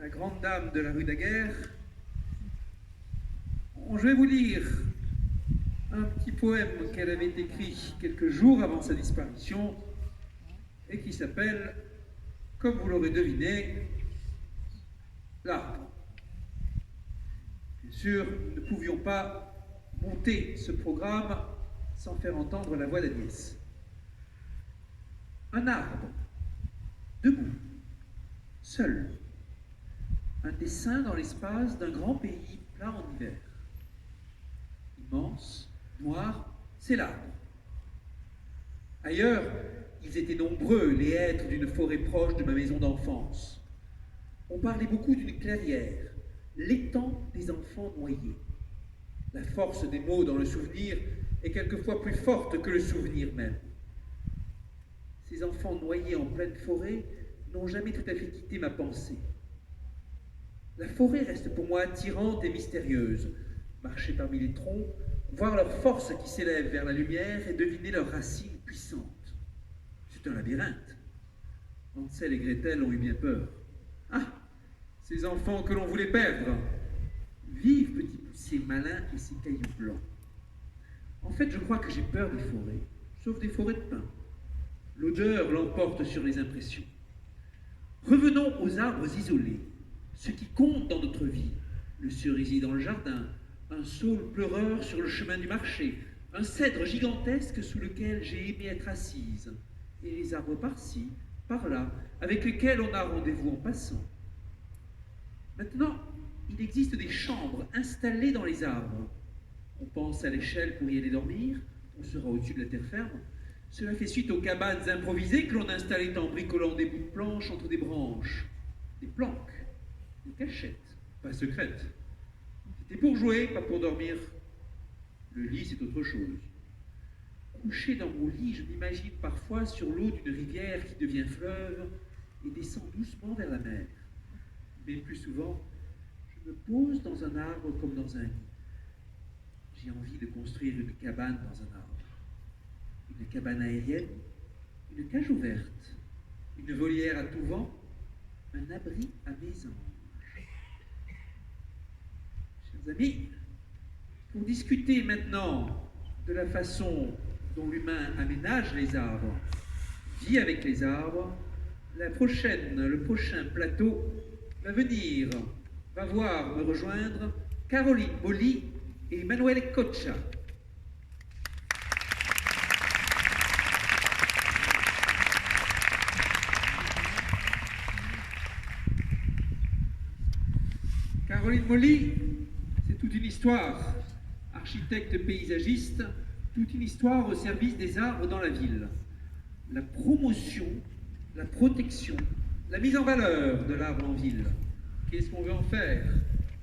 la grande dame de la rue Daguerre, je vais vous lire un petit poème qu'elle avait écrit quelques jours avant sa disparition et qui s'appelle, comme vous l'aurez deviné, L'arbre. Bien sûr, nous ne pouvions pas monter ce programme sans faire entendre la voix d'Agnès. Un arbre, debout, seul, un dessin dans l'espace d'un grand pays plat en hiver. Immense, noir, c'est l'arbre. Ailleurs, ils étaient nombreux, les hêtres d'une forêt proche de ma maison d'enfance. On parlait beaucoup d'une clairière, l'étang des enfants noyés. La force des mots dans le souvenir est quelquefois plus forte que le souvenir même. Ces enfants noyés en pleine forêt n'ont jamais tout à fait quitté ma pensée. La forêt reste pour moi attirante et mystérieuse. Marcher parmi les troncs, voir leur force qui s'élève vers la lumière et deviner leurs racines puissantes. C'est un labyrinthe. Hansel et Gretel ont eu bien peur. Ah, ces enfants que l'on voulait perdre. Vive petit poussier malin et ses cailloux blancs. En fait, je crois que j'ai peur des forêts, sauf des forêts de pins. L'odeur l'emporte sur les impressions. Revenons aux arbres isolés, ce qui compte dans notre vie. Le cerisier dans le jardin, un saule pleureur sur le chemin du marché, un cèdre gigantesque sous lequel j'ai aimé être assise, et les arbres par-ci, par-là, avec lesquels on a rendez-vous en passant. Maintenant, il existe des chambres installées dans les arbres. On pense à l'échelle pour y aller dormir, on sera au-dessus de la terre ferme. Cela fait suite aux cabanes improvisées que l'on installait en bricolant des bouts de planches entre des branches, des planques, des cachettes, pas secrètes. C'était pour jouer, pas pour dormir. Le lit, c'est autre chose. Couché dans mon lit, je m'imagine parfois sur l'eau d'une rivière qui devient fleuve et descend doucement vers la mer. Mais plus souvent, je me pose dans un arbre comme dans un lit. J'ai envie de construire une cabane dans un arbre. Une cabane aérienne, une cage ouverte, une volière à tout vent, un abri à mes anges. Chers amis, pour discuter maintenant de la façon dont l'humain aménage les arbres, vit avec les arbres, le prochain plateau va venir, va voir me rejoindre Caroline Molly et Emanuele Coccia. Caroline Molly, c'est toute une histoire. Architecte paysagiste, toute une histoire au service des arbres dans la ville. La promotion, la protection, la mise en valeur de l'arbre en ville. Qu'est-ce qu'on veut en faire?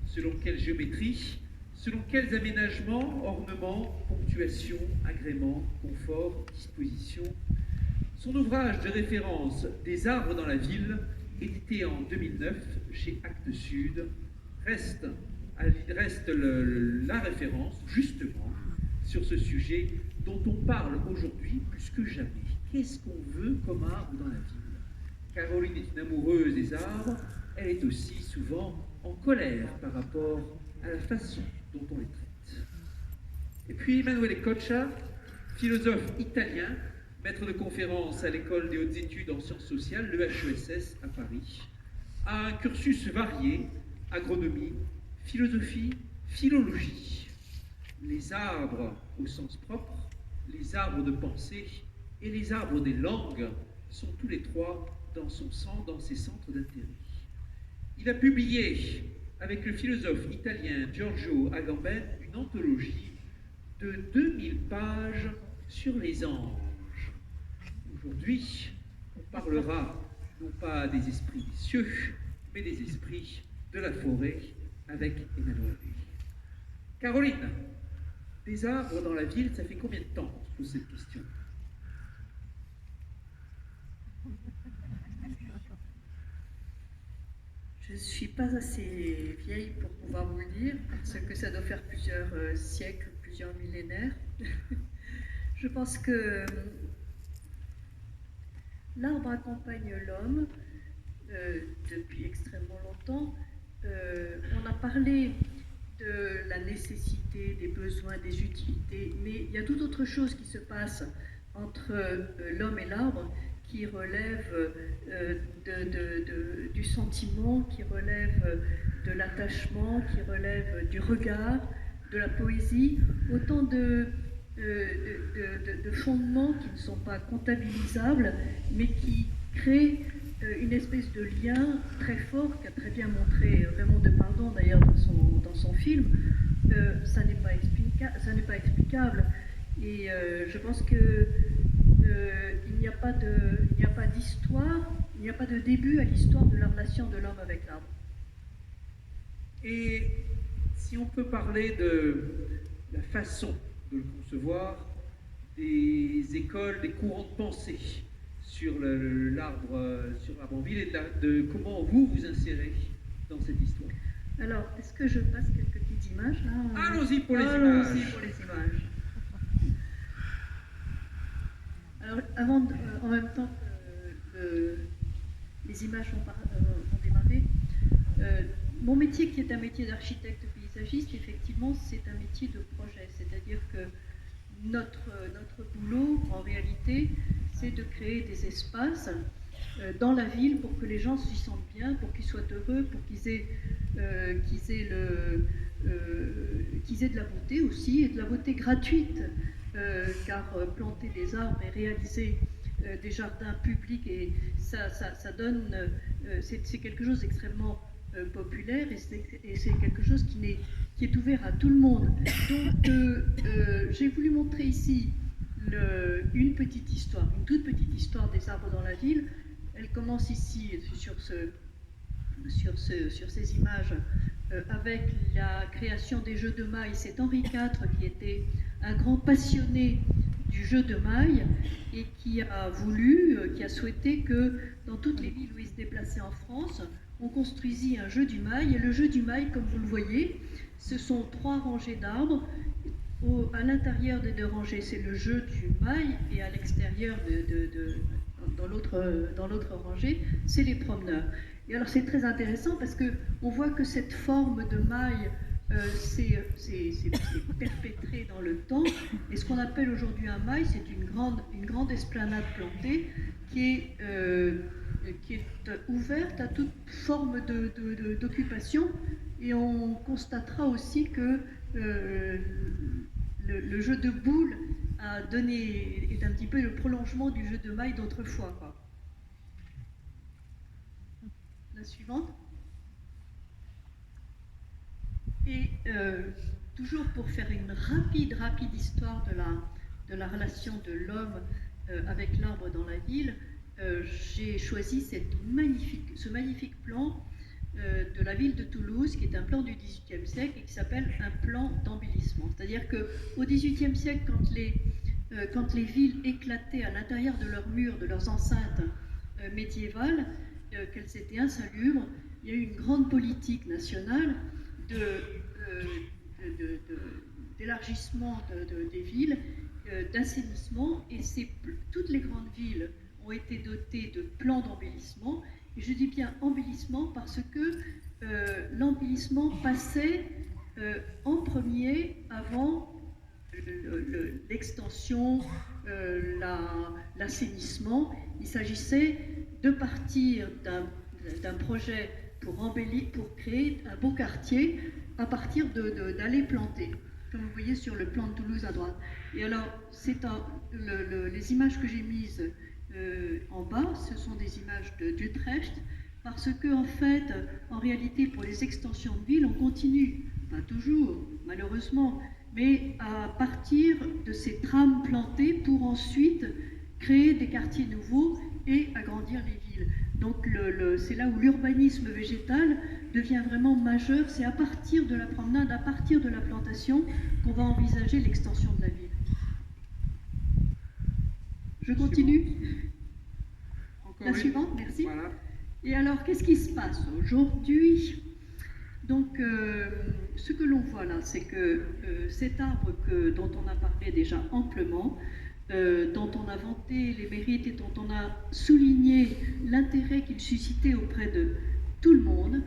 Selon quelle géométrie? Selon quels aménagements, ornements, ponctuation, agréments, confort, disposition? Son ouvrage de référence Des arbres dans la ville, édité en 2009 chez Actes Sud, reste la référence, justement, sur ce sujet dont on parle aujourd'hui plus que jamais. Qu'est-ce qu'on veut comme arbre dans la ville? Caroline est une amoureuse des arbres, elle est aussi souvent en colère par rapport à la façon dont on les traite. Et puis Emanuele Coccia, philosophe italien, maître de conférences à l'école des hautes études en sciences sociales, le HESS à Paris, a un cursus varié, agronomie, philosophie, philologie. Les arbres au sens propre, les arbres de pensée et les arbres des langues sont tous les trois dans ses centres d'intérêt. Il a publié avec le philosophe italien Giorgio Agamben une anthologie de 2000 pages sur les anges. Aujourd'hui, on parlera non pas des esprits des cieux, mais des esprits de la forêt avec Emmanuel. Caroline, des arbres dans la ville, ça fait combien de temps qu'on se pose cette question? Je ne suis pas assez vieille pour pouvoir vous le dire, parce que ça doit faire plusieurs siècles, plusieurs millénaires. Je pense que l'arbre accompagne l'homme depuis extrêmement longtemps. temps, on a parlé de la nécessité, des besoins, des utilités, mais il y a toute autre chose qui se passe entre l'homme et l'arbre qui relève du sentiment, qui relève de l'attachement, qui relève du regard, de la poésie, autant de fondements qui ne sont pas comptabilisables, mais qui créent une espèce de lien très fort qu'a très bien montré Raymond Depardon d'ailleurs dans son film. Ça n'est pas explicable. Et je pense que il n'y a pas d'histoire, il n'y a pas de début à l'histoire de la relation de l'homme avec l'arbre. Et si on peut parler de la façon de le concevoir, des écoles, des courants de pensée sur l'arbre en ville et de comment vous insérez dans cette histoire. Alors, est-ce que je passe quelques petites images là? Allons-y pour les images. Allons-y pour les images. Alors, en même temps que les images vont démarrer, mon métier qui est un métier d'architecte paysagiste, effectivement, c'est un métier de projet. C'est-à-dire que notre boulot, en réalité, c'est de créer des espaces dans la ville pour que les gens s'y sentent bien, pour qu'ils soient heureux, pour qu'ils aient de la beauté aussi, et de la beauté gratuite, car planter des arbres et réaliser des jardins publics, et ça donne, c'est quelque chose d'extrêmement populaire, et c'est quelque chose qui est ouvert à tout le monde. Donc j'ai voulu montrer ici une petite histoire, une toute petite histoire des arbres dans la ville. Elle commence ici sur ces images avec la création des jeux de mailles. C'est Henri IV qui était un grand passionné du jeu de mailles et qui a souhaité que dans toutes les villes où il se déplaçait en France, on construisit un jeu du mail. Et le jeu du mail, comme vous le voyez, ce sont 3 rangées d'arbres. À l'intérieur des 2 rangées, c'est le jeu du mail, et à l'extérieur, dans l'autre rangée, c'est les promeneurs. Et alors c'est très intéressant parce qu'on voit que cette forme de maille s'est perpétrée dans le temps. Et ce qu'on appelle aujourd'hui un mail, c'est une grande esplanade plantée qui est ouverte à toute forme d'occupation. Et on constatera aussi que le jeu de boules est un petit peu le prolongement du jeu de mailles d'autrefois, quoi. La suivante. Et toujours pour faire une rapide histoire de la relation de l'homme avec l'arbre dans la ville, j'ai choisi ce magnifique plan de la ville de Toulouse, qui est un plan du XVIIIe siècle et qui s'appelle un plan d'embellissement. C'est-à-dire qu'au XVIIIe siècle, quand les villes éclataient à l'intérieur de leurs murs, de leurs enceintes médiévales, qu'elles étaient insalubres, il y a eu une grande politique nationale d'élargissement des villes, d'assainissement, et toutes les grandes villes ont été dotées de plans d'embellissement. Et je dis bien embellissement parce que l'embellissement passait en premier avant l'extension, l'assainissement. Il s'agissait de partir d'un projet pour embellir, pour créer un beau quartier à partir d'aller planter, comme vous voyez sur le plan de Toulouse à droite. Et alors, les images que j'ai mises en bas, ce sont des images d'Utrecht, parce que en réalité, pour les extensions de villes, on continue, pas toujours, malheureusement, mais à partir de ces trames plantées pour ensuite créer des quartiers nouveaux et agrandir les villes. Donc c'est là où l'urbanisme végétal devient vraiment majeur. C'est à partir de la promenade, à partir de la plantation, qu'on va envisager l'extension de la ville. Je continue. La suivante, merci. Voilà. Et alors, qu'est-ce qui se passe aujourd'hui? Donc, ce que l'on voit là, c'est que cet arbre dont on a parlé déjà amplement, dont on a vanté les mérites et dont on a souligné l'intérêt qu'il suscitait auprès de tout le monde,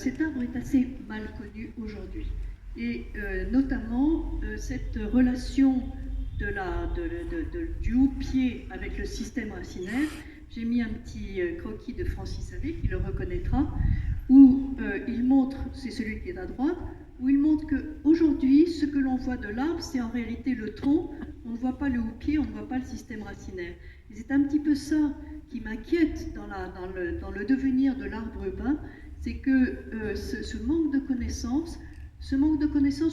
cet arbre est assez mal connu aujourd'hui. Et notamment cette relation du houppier avec le système racinaire. J'ai mis un petit croquis de Francis Allais, qui le reconnaîtra, où il montre, c'est celui qui est à droite, où il montre qu'aujourd'hui, ce que l'on voit de l'arbre, c'est en réalité le tronc. On ne voit pas le houppier, on ne voit pas le système racinaire. Et c'est un petit peu ça qui m'inquiète dans le devenir de l'arbre urbain, c'est que ce manque de connaissances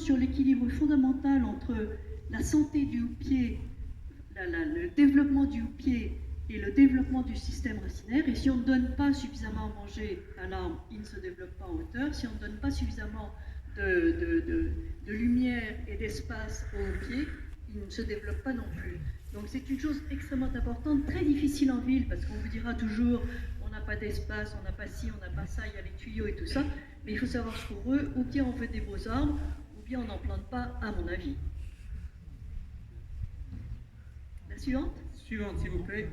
sur l'équilibre fondamental entre la santé du houppier, le développement du houppier et le développement du système racinaire. Et si on ne donne pas suffisamment à manger à l'arbre, il ne se développe pas en hauteur. Si on ne donne pas suffisamment de lumière et d'espace au houppier, il ne se développe pas non plus. Donc c'est une chose extrêmement importante, très difficile en ville, parce qu'on vous dira toujours on n'a pas d'espace, on n'a pas ci, on n'a pas ça, il y a les tuyaux et tout ça. Mais il faut savoir ce qu'on veut, ou bien on veut des beaux arbres, ou bien on n'en plante pas, à mon avis. La suivante. Suivante, s'il vous plaît.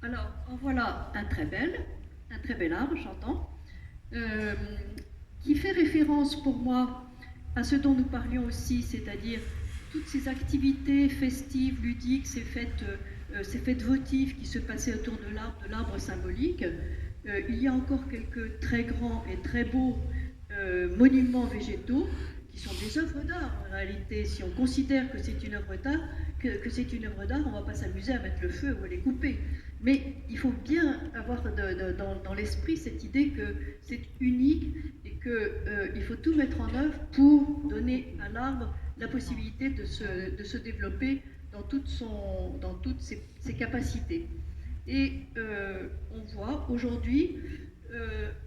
Alors, en voilà un très bel arbre, j'entends, qui fait référence pour moi à ce dont nous parlions aussi, c'est-à-dire toutes ces activités festives, ludiques, ces fêtes votives qui se passaient autour de l'arbre symbolique. Il y a encore quelques très grands et très beaux monuments végétaux qui sont des œuvres d'art en réalité. Si on considère que c'est une œuvre d'art, on ne va pas s'amuser à mettre le feu ou à les couper. Mais il faut bien avoir dans l'esprit cette idée que c'est unique et qu'il faut tout mettre en œuvre pour donner à l'arbre la possibilité de se développer dans toutes ses capacités. Et on voit aujourd'hui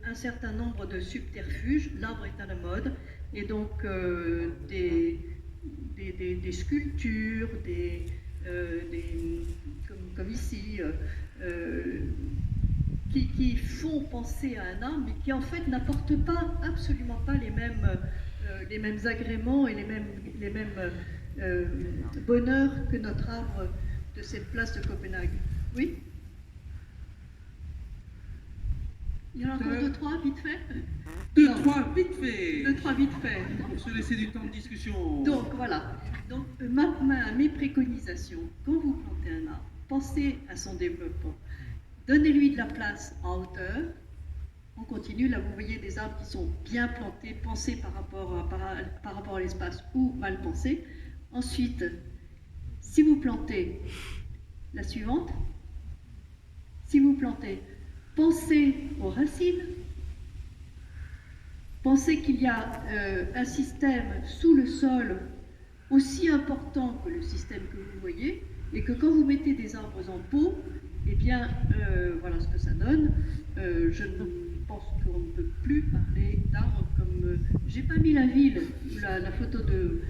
un certain nombre de subterfuges. L'arbre est à la mode, et donc des sculptures, comme ici, qui font penser à un arbre, mais qui en fait n'apportent absolument pas les mêmes agréments et les mêmes bonheurs que notre arbre de cette place de Copenhague. Oui? Il y en a encore deux, trois, vite fait? Deux, trois, vite fait. Deux, trois, vite fait. Pour se laisser du temps de discussion. Donc voilà. Donc mes préconisations, quand vous plantez un arbre, pensez à son développement. Donnez-lui de la place en hauteur. On continue. Là, vous voyez des arbres qui sont bien plantés, pensés par rapport à l'espace, ou mal pensés. Ensuite, si vous plantez, la suivante, si vous plantez, pensez aux racines. Pensez qu'il y a un système sous le sol aussi important que le système que vous voyez, et que quand vous mettez des arbres en pot, eh bien, voilà ce que ça donne. Je pense qu'on ne peut plus parler d'arbres comme... j'ai pas mis la ville où la photo de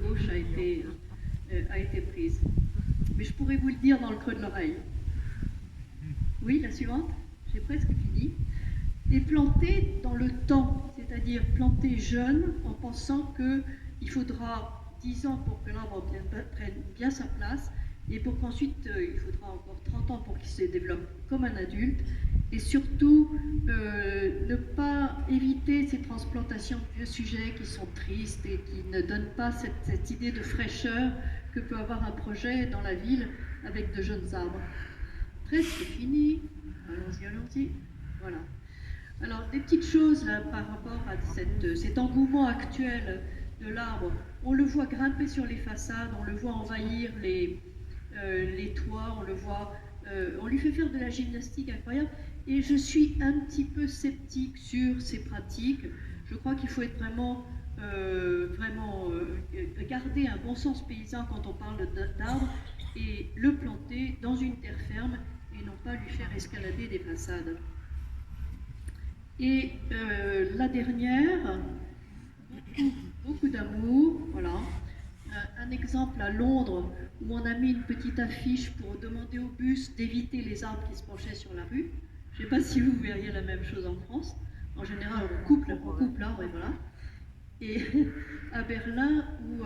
gauche a été prise. Mais je pourrais vous le dire dans le creux de l'oreille. Oui, la suivante. J'ai presque fini. Et planter dans le temps, c'est-à-dire planter jeune en pensant qu'il faudra 10 ans pour que l'arbre prenne bien sa place, et pour qu'ensuite il faudra encore 30 ans pour qu'il se développe comme un adulte, et surtout ne pas éviter ces transplantations de vieux sujets qui sont tristes et qui ne donnent pas cette idée de fraîcheur que peut avoir un projet dans la ville avec de jeunes arbres. Presque fini, allons-y, voilà. Alors, des petites choses là, par rapport à cet engouement actuel de l'arbre. On le voit grimper sur les façades, on le voit envahir les toits, on lui fait faire de la gymnastique incroyable. Et je suis un petit peu sceptique sur ces pratiques. Je crois qu'il faut être vraiment garder un bon sens paysan quand on parle d'arbres et le planter dans une terre ferme et non pas lui faire escalader des façades. Et la dernière, beaucoup d'amour, voilà. Un exemple à Londres où on a mis une petite affiche pour demander au bus d'éviter les arbres qui se penchaient sur la rue. Je ne sais pas si vous verriez la même chose en France. En général, on coupe l'arbre et voilà. Et à Berlin, où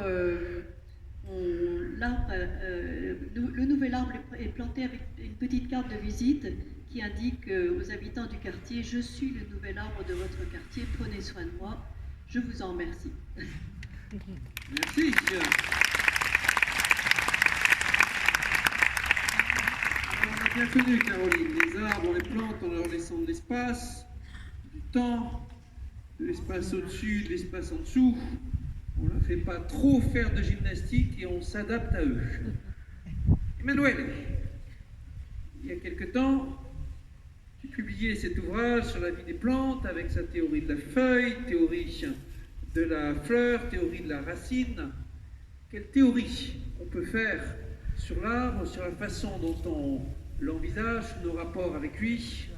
le nouvel arbre est planté avec une petite carte de visite qui indique aux habitants du quartier: je suis le nouvel arbre de votre quartier, prenez soin de moi. Je vous en remercie. Merci. Alors, on a bien connu, Caroline, les arbres, les plantes, en leur laissant de l'espace, du temps, de l'espace au-dessus, de l'espace en dessous. On ne leur fait pas trop faire de gymnastique et on s'adapte à eux. Emmanuel, il y a quelque temps, tu publiais cet ouvrage sur la vie des plantes avec sa théorie de la feuille, théorie de la fleur, théorie de la racine. Quelle théorie on peut faire sur l'arbre, sur la façon dont on l'envisage, nos rapports avec lui?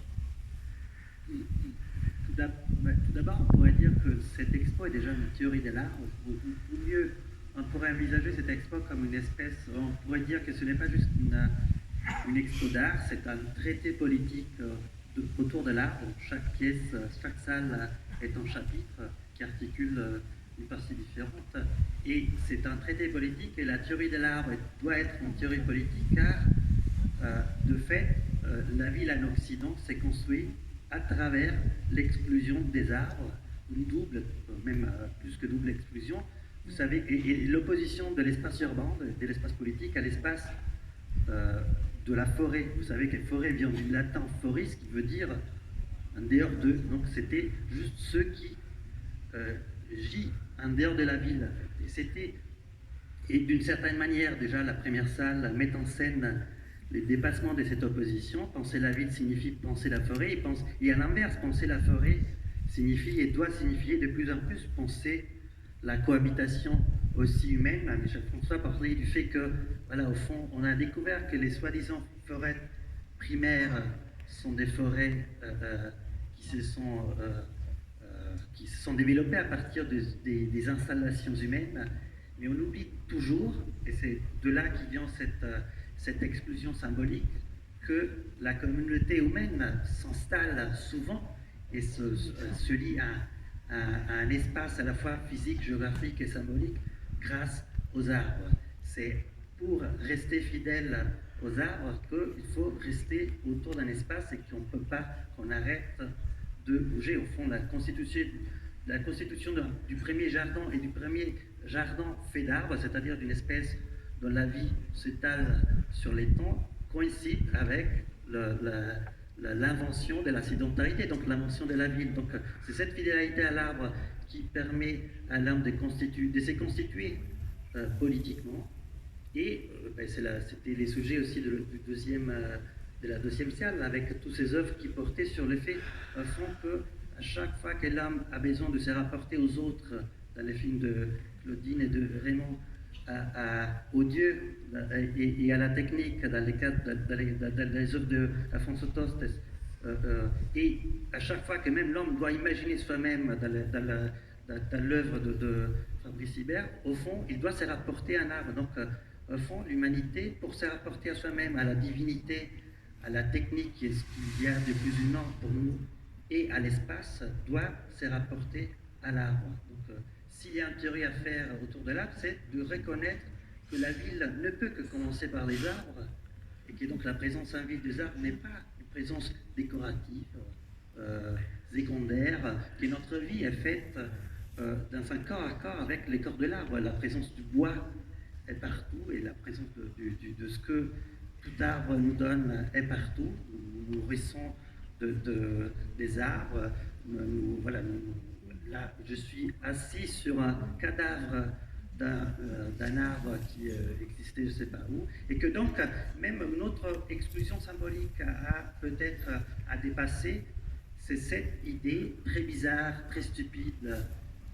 Tout d'abord, on pourrait dire que cette expo est déjà une théorie de l'arbre, ou mieux, on pourrait envisager cette expo comme une espèce, on pourrait dire que ce n'est pas juste une expo d'art, c'est un traité politique autour de l'arbre. Chaque pièce, chaque salle est un chapitre qui articule une partie différente. Et c'est un traité politique, et la théorie de l'arbre doit être une théorie politique, car de fait, la ville en Occident s'est construite à travers l'exclusion des arbres, une double, même plus que double exclusion. Vous savez, et l'opposition de l'espace urbain, de l'espace politique, à l'espace de la forêt. Vous savez que forêt vient du latin foris, qui veut dire en dehors d'eux. Donc c'était juste ceux qui gît en dehors de la ville. Et d'une certaine manière, déjà la première salle met en scène les dépassements de cette opposition. Penser la ville signifie penser la forêt, et à l'inverse, penser la forêt signifie et doit signifier de plus en plus penser la cohabitation aussi humaine. Michel François parlait du fait que, voilà, au fond, on a découvert que les soi-disant forêts primaires sont des forêts qui se sont développées à partir des installations humaines, mais on oublie toujours, et c'est de là qui vient cette exclusion symbolique, que la communauté humaine s'installe souvent et se lie à un espace à la fois physique, géographique et symbolique grâce aux arbres. C'est pour rester fidèle aux arbres qu'il faut rester autour d'un espace et qu'on ne peut pas, qu'on arrête de bouger. Au fond, la constitution du premier jardin et du premier jardin fait d'arbres, c'est-à-dire d'une espèce dont la vie s'étale sur les temps, coïncide avec l'invention de la sédentarité, donc l'invention de la ville. Donc c'est cette fidélité à l'arbre qui permet à l'homme de se constituer politiquement. Et c'était les sujets aussi de la deuxième salle, avec tous ces œuvres qui portaient sur le fait, au fond, que à chaque fois que l'homme a besoin de se rapporter aux autres, dans les films de Claudine et de Raymond, aux dieux et à la technique, dans les œuvres de Alfonso Tostes, et à chaque fois que même l'homme doit imaginer soi-même dans l'œuvre de Fabrice Hibert, au fond, il doit se rapporter à un arbre. Donc, au fond, l'humanité, pour se rapporter à soi-même, à la divinité, à la technique qui est ce qu'il y a de plus humain pour nous, et à l'espace, doit se rapporter à l'arbre. Donc, s'il y a une théorie à faire autour de l'arbre, c'est de reconnaître que la ville ne peut que commencer par les arbres, et que donc la présence en ville des arbres n'est pas une présence décorative, secondaire, que notre vie est faite dans un corps à corps avec les corps de l'arbre. La présence du bois est partout, et la présence de ce que tout arbre nous donne est partout. Nous nourrissons des arbres. Là, je suis assis sur un cadavre d'un arbre qui existait je ne sais pas où, et que donc même notre exclusion symbolique a peut-être à dépasser, c'est cette idée très bizarre, très stupide,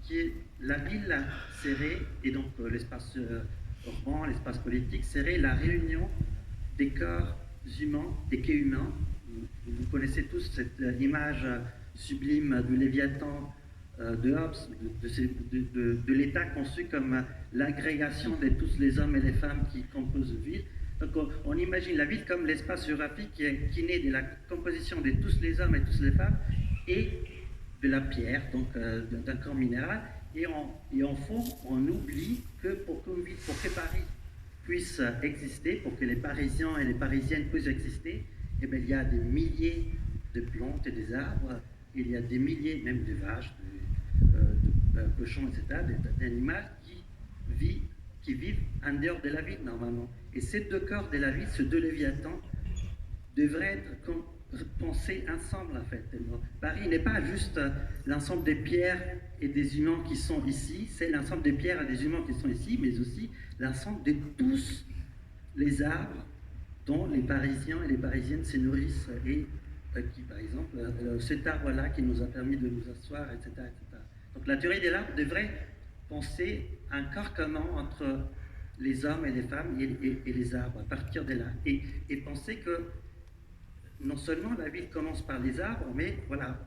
qui est la ville serait, et donc l'espace urbain, l'espace politique, serait la réunion des corps humains, des quais humains. Vous connaissez tous cette image sublime du Léviathan de Hobbes, de l'État conçu comme l'agrégation de tous les hommes et les femmes qui composent la ville. Donc on imagine la ville comme l'espace géographique qui naît de la composition de tous les hommes et toutes les femmes et de la pierre, donc d'un corps minéral. Et en fond, on oublie que pour que Paris puisse exister, pour que les Parisiens et les Parisiennes puissent exister, eh bien, il y a des milliers de plantes et des arbres, il y a des milliers même de vaches, de cochons, etc., d'animaux qui vivent en dehors de la ville normalement. Et ces deux corps de la ville, ces deux léviathans, devraient être pensés ensemble en fait. Paris n'est pas juste l'ensemble des pierres et des humains qui sont ici, c'est l'ensemble des pierres et des humains qui sont ici, mais aussi l'ensemble de tous les arbres dont les Parisiens et les Parisiennes se nourrissent et qui, par exemple, cet arbre-là qui nous a permis de nous asseoir, etc., etc. Donc la théorie de l'arbre devrait penser un corps commun entre les hommes et les femmes et les arbres, à partir de là. Et penser que non seulement la ville commence par les arbres, mais voilà,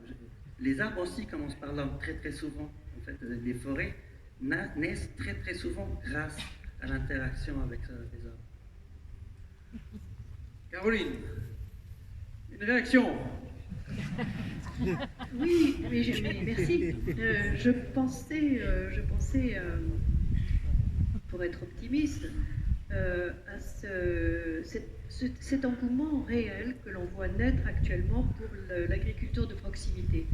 les arbres aussi commencent par l'homme très très souvent. En fait, les forêts naissent très très souvent grâce à l'interaction avec les arbres. Caroline, une réaction? Oui, mais merci. Je pensais, pour être optimiste, à cet engouement réel que l'on voit naître actuellement pour l'agriculture de proximité.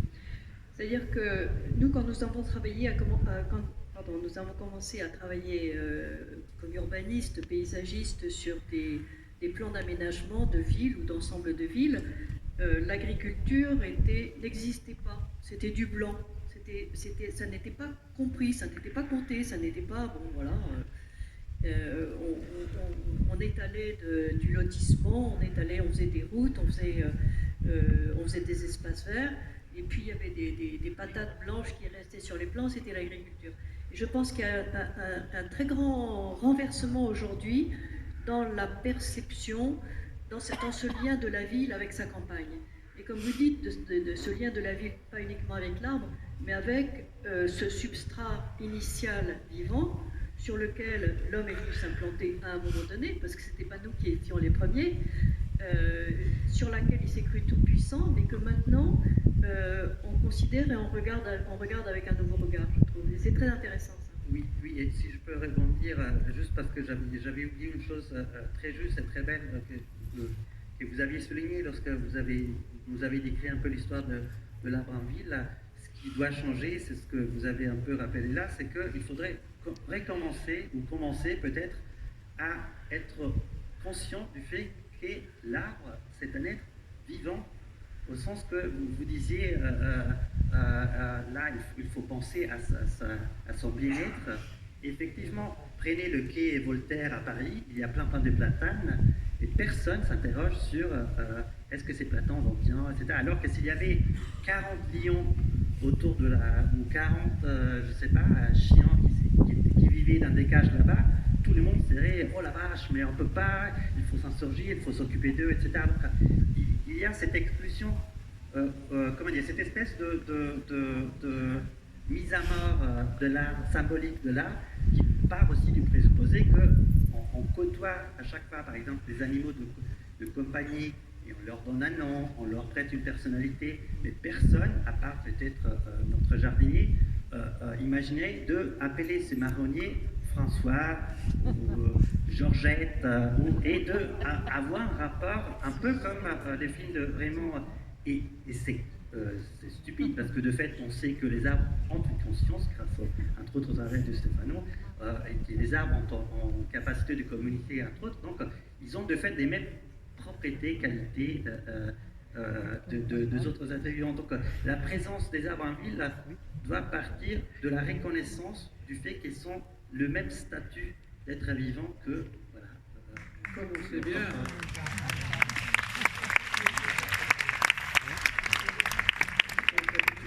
C'est-à-dire que nous, quand nous avons travaillé, nous avons commencé à travailler comme urbanistes, paysagistes sur des plans d'aménagement de villes ou d'ensemble de villes, l'agriculture n'existait pas. C'était du blanc. Ça n'était pas compris, ça n'était pas compté, ça n'était pas, bon voilà, on étalait du lotissement, on faisait des routes, on faisait des espaces verts, et puis il y avait des patates blanches qui restaient sur les plans, c'était l'agriculture. Et je pense qu'il y a un très grand renversement aujourd'hui dans la perception, dans ce lien de la ville avec sa campagne. Et comme vous dites, de ce lien de la ville, pas uniquement avec l'arbre, mais avec ce substrat initial vivant sur lequel l'homme est venu s'implanter à un moment donné, parce que ce n'était pas nous qui étions les premiers, sur laquelle il s'est cru tout puissant, mais que maintenant on considère et on regarde avec un nouveau regard, je trouve. Et c'est très intéressant ça. Oui, et si je peux rebondir, juste parce que j'avais oublié une chose très juste et très belle que vous aviez souligné lorsque vous avez décrit un peu l'histoire de l'arbre en ville. Ce qui doit changer, c'est ce que vous avez un peu rappelé là, c'est qu'il faudrait commencer peut-être à être conscient du fait que l'arbre, c'est un être vivant, au sens que vous disiez, là, il faut penser à son bien-être. Effectivement, prenez le quai Voltaire à Paris, il y a plein de platanes, et personne ne s'interroge sur est-ce que ces platanes vont bien, etc. Alors que s'il y avait 40 lions autour de ou 40, je sais pas, chiens qui vivaient dans des cages là-bas, tout le monde dirait oh la vache, mais on peut pas, il faut s'insurger, il faut s'occuper d'eux, etc. Donc, il y a cette exclusion, comment dire, cette espèce de mise à mort de l'art, symbolique de l'art, qui part aussi du présupposé qu'on côtoie à chaque fois, par exemple, des animaux de compagnie, et on leur donne un nom, on leur prête une personnalité, mais personne, à part peut-être notre jardinier, imaginait d'appeler ces marronniers François ou Georgette, et d'avoir un rapport un peu comme les films de Raymond. Et c'est stupide, parce que de fait, on sait que les arbres ont une conscience, grâce entre autres aux travail de Stéphano, et que les arbres ont capacité de communiquer, entre autres, donc ils ont de fait des mêmes propriétés, qualités des autres êtres vivants. Donc la présence des arbres en ville doit partir de la reconnaissance du fait qu'ils sont le même statut d'être vivant que, voilà. Comme on sait bien.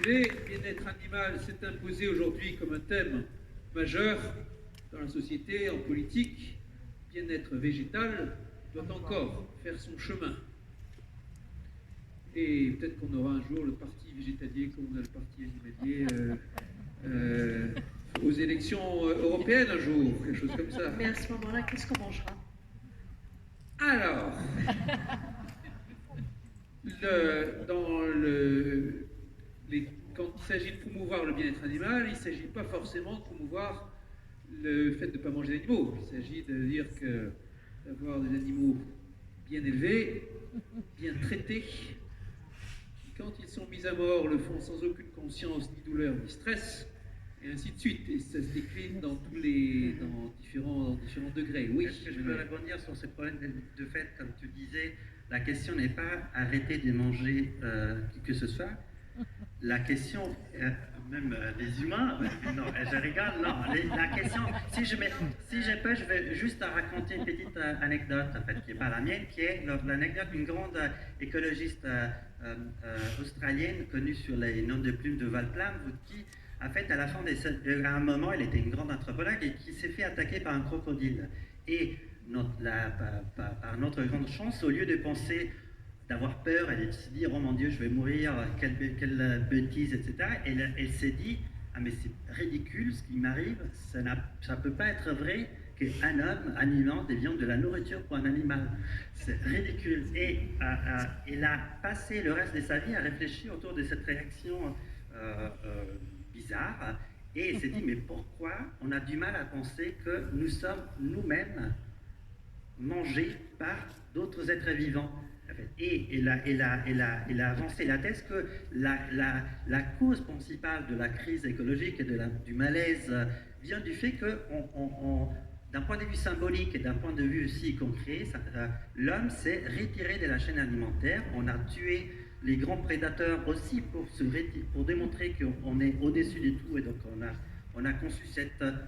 Bien-être animal s'est imposé aujourd'hui comme un thème majeur dans la société, en politique. Bien-être végétal doit encore faire son chemin. Et peut-être qu'on aura un jour le parti végétalier comme on a le parti animalier aux élections européennes un jour, quelque chose comme ça. Mais à ce moment-là, qu'est-ce qu'on mangera? Alors, quand il s'agit de promouvoir le bien-être animal, il ne s'agit pas forcément de promouvoir le fait de ne pas manger d'animaux. Il s'agit de dire que d'avoir des animaux bien élevés, bien traités, qui, quand ils sont mis à mort, le font sans aucune conscience, ni douleur, ni stress, et ainsi de suite. Et ça se décline dans différents degrés. Oui. Est-ce que je peux rebondir sur ce problème de fait, comme tu disais, la question n'est pas arrêter de manger qui que ce soit. La question, même les humains, non, je rigole, non, la question, si je peux, je vais juste raconter une petite anecdote, en fait, qui n'est pas la mienne, qui est l'anecdote d'une grande écologiste australienne connue sur les noms de plumes de Valplam, qui, en fait, à un moment, elle était une grande anthropologue et qui s'est fait attaquer par un crocodile. Et par notre grande chance, au lieu de penser d'avoir peur et de se dire oh mon Dieu je vais mourir, quelle bêtise, etc. Elle s'est dit ah mais c'est ridicule ce qui m'arrive, ça ne peut pas être vrai qu'un homme alimente des viandes de la nourriture pour un animal, c'est ridicule. Et elle a passé le reste de sa vie à réfléchir autour de cette réaction bizarre, et elle s'est dit mais pourquoi on a du mal à penser que nous sommes nous-mêmes mangés par d'autres êtres vivants. Et elle a avancé la thèse que la cause principale de la crise écologique et du malaise vient du fait que, d'un point de vue symbolique et d'un point de vue aussi concret, l'homme s'est retiré de la chaîne alimentaire. On a tué les grands prédateurs aussi pour démontrer qu'on est au-dessus de tout, et donc on a conçu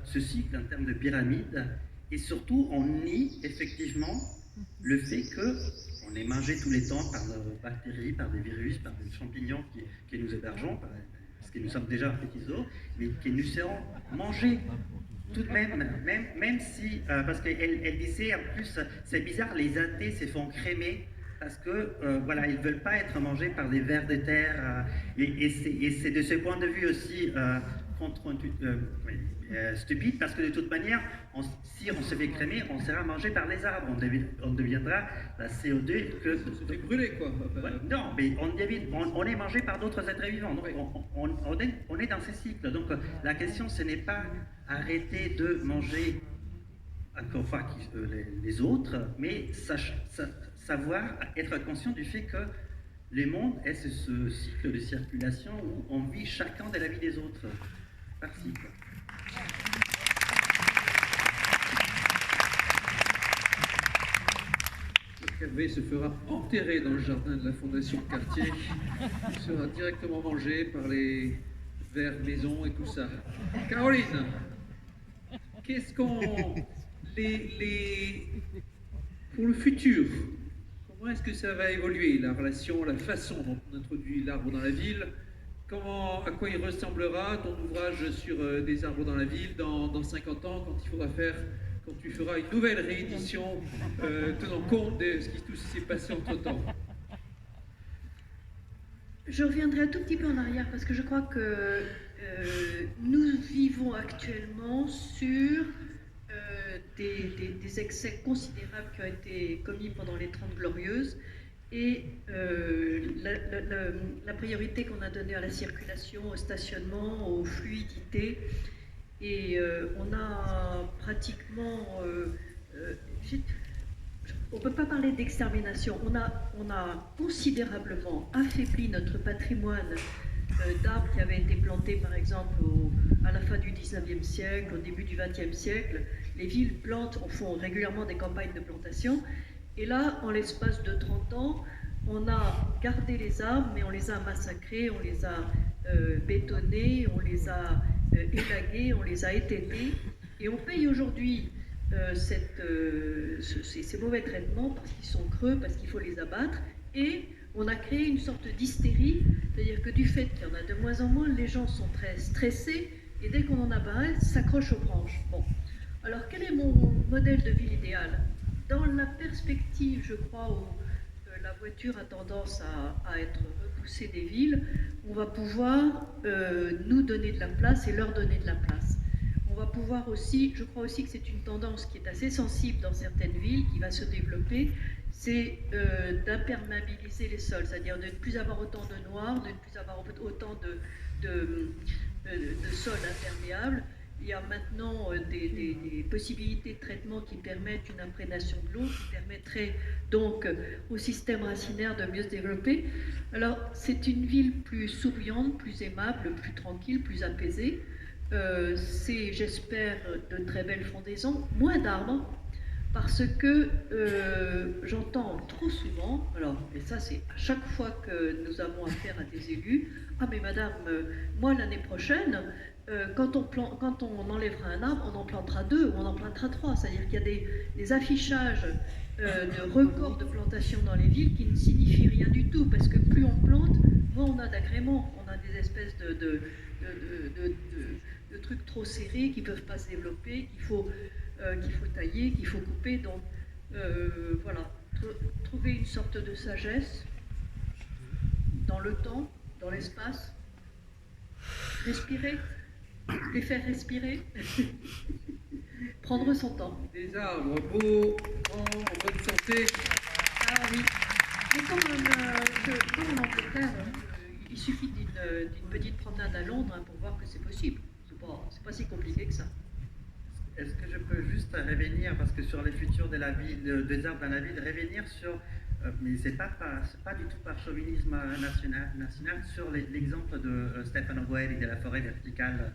ce cycle en termes de pyramide. Et surtout, on nie effectivement le fait qu'on est mangé tous les temps par des bactéries, par des virus, par des champignons qui nous hébergeons, parce que nous sommes déjà un petit zoo, mais que nous serons mangés tout de même si, parce qu'elle disait en plus, c'est bizarre, les athées se font crémer parce que voilà, ils ne veulent pas être mangés par des vers de terre, et c'est de ce point de vue aussi stupide, parce que de toute manière, si on se fait crémer, on sera mangé par les arbres, on deviendra la CO2 que... On se fait brûler, quoi. Non, mais on est mangé par d'autres êtres vivants, donc on est dans ces cycles. Donc la question, ce n'est pas arrêter de manger encore une fois les autres, mais savoir être conscient du fait que le monde est ce cycle de circulation où on vit chacun de la vie des autres par cycle. Le Hervé se fera enterrer dans le jardin de la Fondation Cartier. Il sera directement mangé par les vers maison et tout ça. Caroline, qu'est-ce qu'on... Pour le futur, comment est-ce que ça va évoluer, la relation, la façon dont on introduit l'arbre dans la ville? À quoi il ressemblera ton ouvrage sur des arbres dans la ville dans 50 ans, quand tu feras une nouvelle réédition tenant compte de ce qui tout s'est passé entre-temps? Je reviendrai un tout petit peu en arrière parce que je crois que nous vivons actuellement sur des excès considérables qui ont été commis pendant les 30 Glorieuses, et la priorité qu'on a donnée à la circulation, au stationnement, aux fluidités, et on a pratiquement... on ne peut pas parler d'extermination, on a considérablement affaibli notre patrimoine d'arbres qui avaient été plantés par exemple à la fin du 19e siècle, au début du 20e siècle. Les villes font régulièrement des campagnes de plantation, et là, en l'espace de 30 ans, on a gardé les arbres, mais on les a massacrés, on les a bétonnés, on les a élagués, on les a éteintés, et on paye aujourd'hui ces mauvais traitements parce qu'ils sont creux, parce qu'il faut les abattre, et on a créé une sorte d'hystérie, c'est-à-dire que du fait qu'il y en a de moins en moins, les gens sont très stressés, et dès qu'on en a pas un, ils s'accrochent aux branches. Bon. Alors quel est mon modèle de ville idéal? Dans la perspective, je crois, où la voiture a tendance à être repoussée des villes, on va pouvoir nous donner de la place et leur donner de la place. On va pouvoir aussi, je crois aussi que c'est une tendance qui est assez sensible dans certaines villes, qui va se développer, c'est d'imperméabiliser les sols, c'est-à-dire de ne plus avoir autant de noir, de ne plus avoir autant de sols imperméables, Il y a maintenant des possibilités de traitement qui permettent une imprégnation de l'eau, qui permettraient donc au système racinaire de mieux se développer. Alors, c'est une ville plus souriante, plus aimable, plus tranquille, plus apaisée. C'est, j'espère, de très belles fondaisons, moins d'arbres, parce que j'entends trop souvent, alors, et ça c'est à chaque fois que nous avons affaire à des élus, ah mais madame, moi l'année prochaine, quand on enlèvera un arbre, on en plantera 2 ou on en plantera 3. C'est-à-dire qu'il y a des affichages de records de plantation dans les villes qui ne signifient rien du tout, parce que plus on plante, moins on a d'agréments, on a des espèces de trucs trop serrés qui ne peuvent pas se développer, qu'il faut tailler, qu'il faut couper. Donc voilà, trouver une sorte de sagesse dans le temps, dans l'espace, respirer, les faire respirer, prendre son temps. Des arbres beaux, grands, en bonne santé. Ah oui, mais comme en Angleterre, il suffit d'une petite promenade à Londres pour voir que c'est possible. C'est pas si compliqué que ça. Est-ce que je peux juste revenir, parce que sur les futurs de la ville, des arbres dans la ville, revenir sur, mais c'est pas du tout par chauvinisme national, sur l'exemple de Stefano Boeri de la forêt verticale.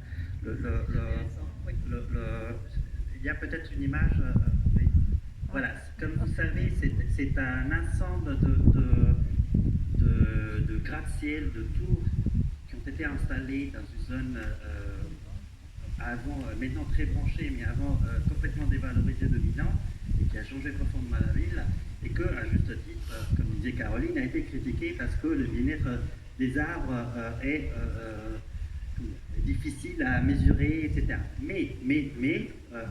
Il y a peut-être une image, oui. Voilà, comme vous savez, c'est un ensemble de gratte-ciel, de tours qui ont été installés dans une zone avant, maintenant très branchée, mais avant complètement dévalorisée de Milan, et qui a changé profondément la ville, et que, à juste titre, comme disait Caroline, a été critiqué parce que le bien-être des arbres est difficile à mesurer, etc. Mais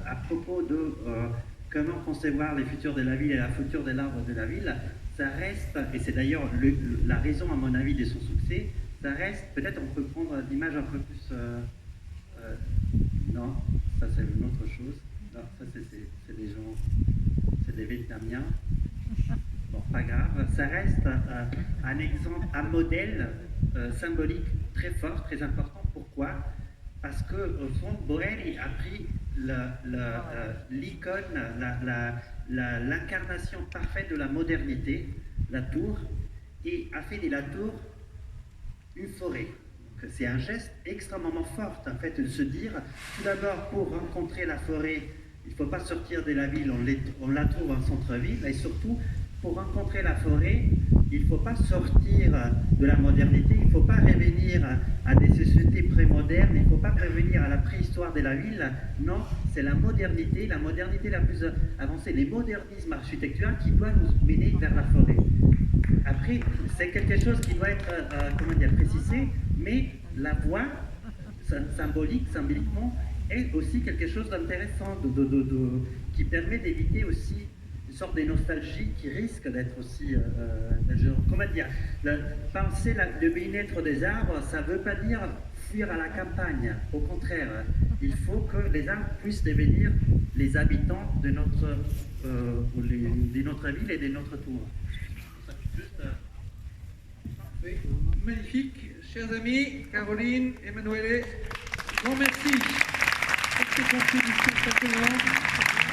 à propos de comment concevoir les futurs de la ville et la future de l'arbre de la ville, ça reste, et c'est d'ailleurs la raison, à mon avis, de son succès, ça reste, peut-être on peut prendre l'image un peu plus... non, ça c'est une autre chose. Non, ça c'est des gens, c'est des Vietnamiens. Bon, pas grave. Ça reste un exemple, un modèle symbolique très fort, très important. Pourquoi? Parce que au fond, Boeri a pris l'icône, l'incarnation parfaite de la modernité, la tour, et a fait de la tour une forêt. C'est un geste extrêmement fort, en fait, de se dire, tout d'abord, pour rencontrer la forêt, il ne faut pas sortir de la ville, on la trouve en centre-ville, et surtout, pour rencontrer la forêt, il ne faut pas sortir de la modernité, il ne faut pas revenir à des sociétés prémodernes, il ne faut pas revenir à la préhistoire de la ville. Non, c'est la modernité la plus avancée, les modernismes architecturaux qui doivent nous mener vers la forêt. Après, c'est quelque chose qui doit être, précisé, mais la voie, symboliquement, est aussi quelque chose d'intéressant, qui permet d'éviter aussi une sorte de nostalgie qui risque d'être aussi, penser le bien-être des arbres, ça ne veut pas dire fuir à la campagne. Au contraire, il faut que les arbres puissent devenir les habitants de notre ville et de notre tour. Magnifique. Chers amis, Caroline, Emanuele, grand merci pour ces contributions passionnantes.